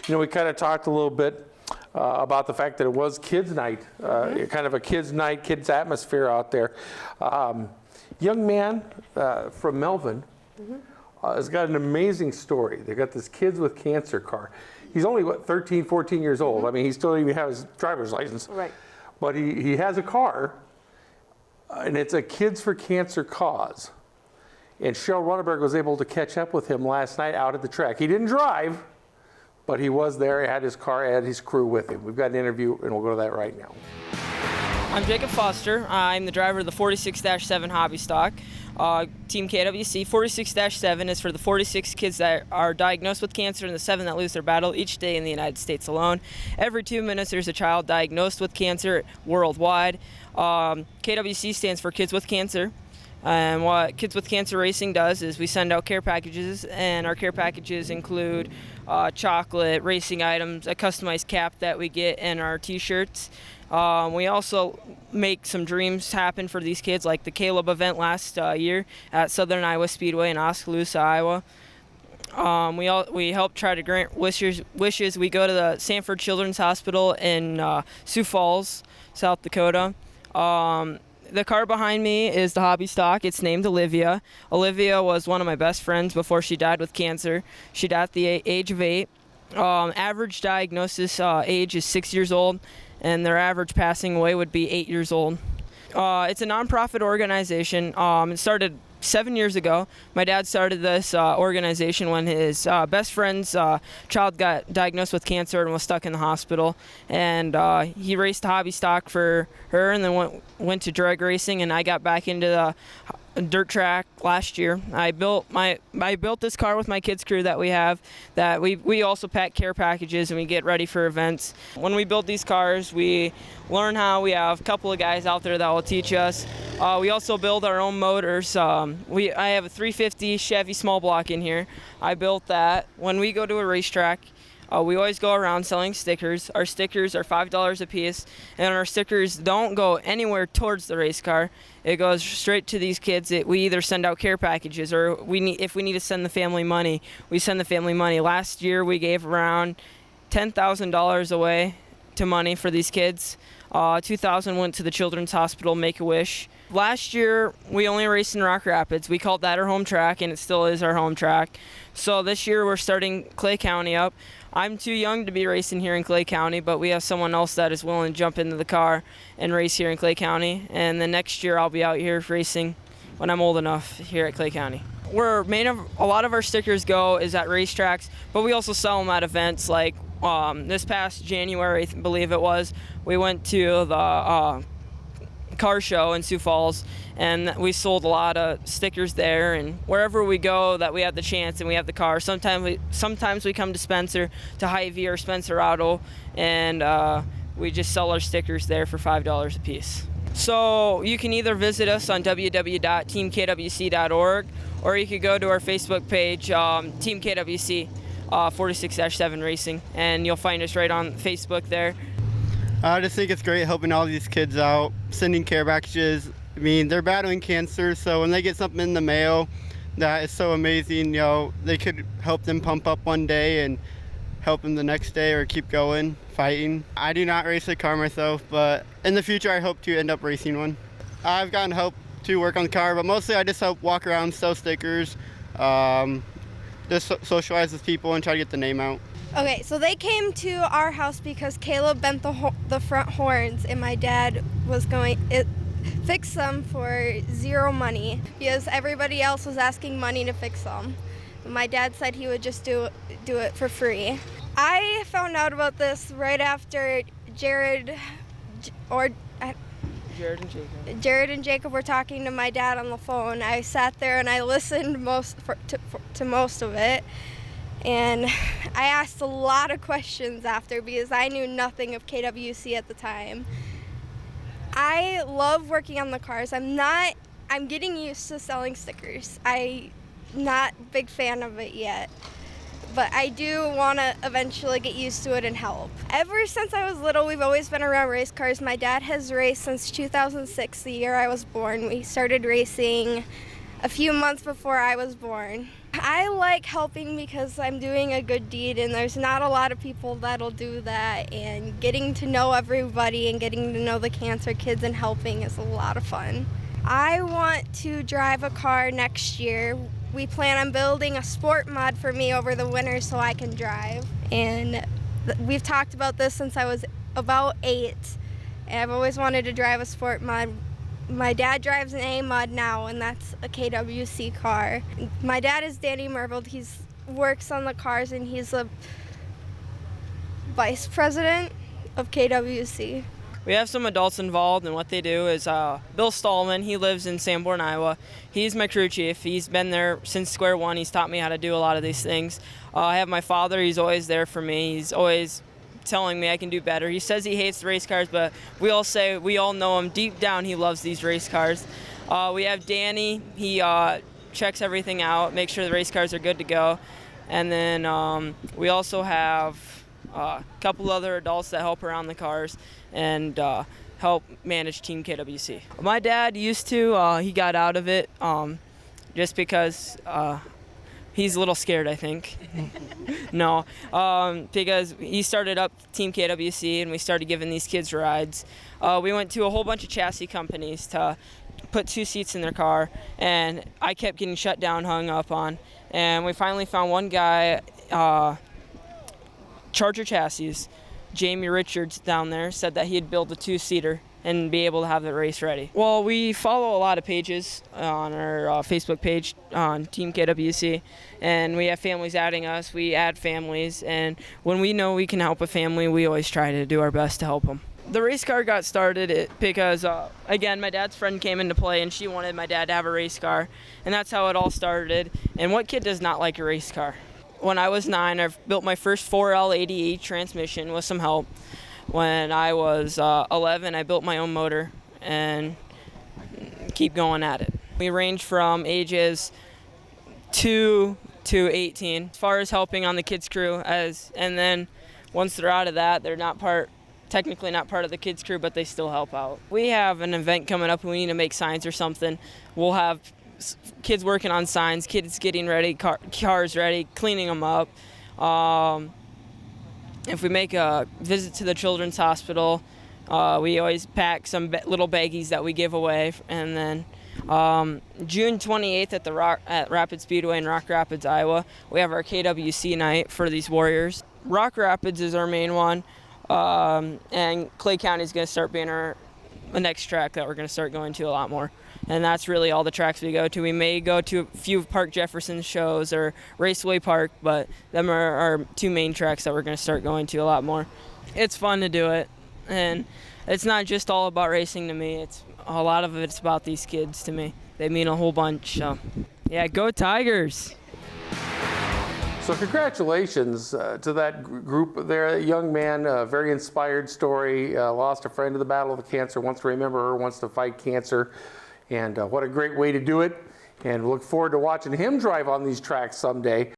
We kind of talked a little bit about the fact that it was kids' night, kind of a kids' night, kids' atmosphere out there. Young man from Melvin has got an amazing story. They got this Kids with Cancer car. He's only, 13, 14 years old. I mean, he still doesn't even have his driver's license. Right. But he has a car, and it's a Kids for Cancer cause. And Cheryl Runneberg was able to catch up with him last night out at the track. He didn't drive, but he was there. He had his car, had his crew with him. We've got an interview, and we'll go to that right now. I'm Jacob Foster. I'm the driver of the 46-7 hobby stock. Team KWC. 46-7 is for the 46 kids that are diagnosed with cancer and the 7 that lose their battle each day in the United States alone. Every 2 minutes there's a child diagnosed with cancer worldwide. KWC stands for Kids with Cancer. And what Kids with Cancer Racing does is we send out care packages, and our care packages include chocolate, racing items, a customized cap that we get in our t-shirts. We also make some dreams happen for these kids, like the Caleb event last year at Southern Iowa Speedway in Oskaloosa, Iowa. We help try to grant wishes. We go to the Sanford Children's Hospital in Sioux Falls, South Dakota. The car behind me is the hobby stock. It's named Olivia. Olivia was one of my best friends before she died with cancer. She died at the age of 8. Average diagnosis age is 6 years old, and their average passing away would be 8 years old. It's a nonprofit organization. It started 7 years ago. My dad started this organization when his best friend's child got diagnosed with cancer and was stuck in the hospital. And he raced hobby stock for her, and then went to drag racing, and I got back into the dirt track last year. I built this car with my kids crew that we have, that we also pack care packages and we get ready for events. When we build these cars, we learn how. We have a couple of guys out there that will teach us. We also build our own motors. I have a 350 Chevy small block in here. I built that. When we go to a racetrack, we always go around selling stickers. Our stickers are $5 a piece, and our stickers don't go anywhere towards the race car. It goes straight to these kids. We either send out care packages, or if we need to send the family money, we send the family money. Last year we gave around $10,000 away to money for these kids. $2,000 went to the Children's Hospital Make-A-Wish. Last year we only raced in Rock Rapids. We called that our home track, and it still is our home track. So this year we're starting Clay County up. I'm too young to be racing here in Clay County, but we have someone else that is willing to jump into the car and race here in Clay County. And then next year I'll be out here racing when I'm old enough here at Clay County. A lot of our stickers go is at racetracks, but we also sell them at events. Like this past January, I believe it was, we went to the car show in Sioux Falls, and we sold a lot of stickers there. And wherever we go that we have the chance and we have the car, sometimes we come to Spencer, to Hy-Vee or Spencer Auto, and we just sell our stickers there for $5 a piece. So you can either visit us on www.teamkwc.org, or you could go to our Facebook page, Team KWC 46-7 Racing, and you'll find us right on Facebook there. I just think it's great helping all these kids out, sending care packages. I mean, they're battling cancer, so when they get something in the mail that is so amazing, they could help them pump up one day and help them the next day, or keep going, fighting. I do not race a car myself, but in the future I hope to end up racing one. I've gotten help to work on the car, but mostly I just help walk around, sell stickers, just socialize with people and try to get the name out. Okay, so they came to our house because Caleb bent the front horns, and my dad was going to fix them for zero money because everybody else was asking money to fix them. My dad said he would just do it for free. I found out about this right after Jared and Jacob were talking to my dad on the phone. I sat there and I listened to most of it. And I asked a lot of questions after because I knew nothing of KWC at the time. I love working on the cars. I'm getting used to selling stickers. I'm not a big fan of it yet, but I do want to eventually get used to it and help. Ever since I was little, we've always been around race cars. My dad has raced since 2006, the year I was born. We started racing a few months before I was born. I like helping because I'm doing a good deed, and there's not a lot of people that'll do that, and getting to know everybody and getting to know the cancer kids and helping is a lot of fun. I want to drive a car next year. We plan on building a sport mod for me over the winter so I can drive, and we've talked about this since I was about 8, and I've always wanted to drive a sport mod. My dad drives an A mod now, and that's a KWC car. My dad is Danny Mervold. He works on the cars, and he's a vice president of KWC. We have some adults involved, and what they do is Bill Stallman, he lives in Sanborn, Iowa. He's my crew chief. He's been there since square one. He's taught me how to do a lot of these things. I have my father. He's always there for me. He's always telling me I can do better. He says he hates race cars, but we all know him. Deep down, he loves these race cars. We have Danny. He checks everything out, makes sure the race cars are good to go. And then we also have a couple other adults that help around the cars and help manage Team KWC. My dad used to, he got out of it just because he's a little scared, I think. No, because he started up Team KWC and we started giving these kids rides. We went to a whole bunch of chassis companies to put 2 seats in their car, and I kept getting shut down, hung up on. And we finally found one guy, Charger Chassis, Jamie Richards down there, said that he'd build a 2-seater and be able to have the race ready. Well, we follow a lot of pages on our Facebook page on Team KWC, and we have families adding us. We add families, and when we know we can help a family, we always try to do our best to help them. The race car got started because, again, my dad's friend came into play, and she wanted my dad to have a race car, and that's how it all started. And what kid does not like a race car? When I was 9, I built my first 4L80E transmission with some help. When I was 11, I built my own motor and keep going at it. We range from ages 2 to 18 as far as helping on the kids crew, and then once they're out of that, they're technically not part of the kids crew, but they still help out. We have an event coming up and we need to make signs or something. We'll have kids working on signs, kids getting ready, cars ready, cleaning them up. If we make a visit to the Children's Hospital, we always pack some little baggies that we give away. And then June 28th at Rapid Speedway in Rock Rapids, Iowa, we have our KWC night for these warriors. Rock Rapids is our main one, and Clay County is going to start being the next track that we're going to start going to a lot more. And that's really all the tracks we go to. We may go to a few Park Jefferson shows or Raceway Park, but them are our 2 main tracks that we're going to start going to a lot more. It's fun to do it, and it's not just all about racing to me. It's a lot of it's about these kids to me. They mean a whole bunch. So, yeah, go Tigers! So congratulations to that group there. A young man, a very inspired story, lost a friend to the battle of cancer, wants to remember her, wants to fight cancer. And what a great way to do it. And we look forward to watching him drive on these tracks someday.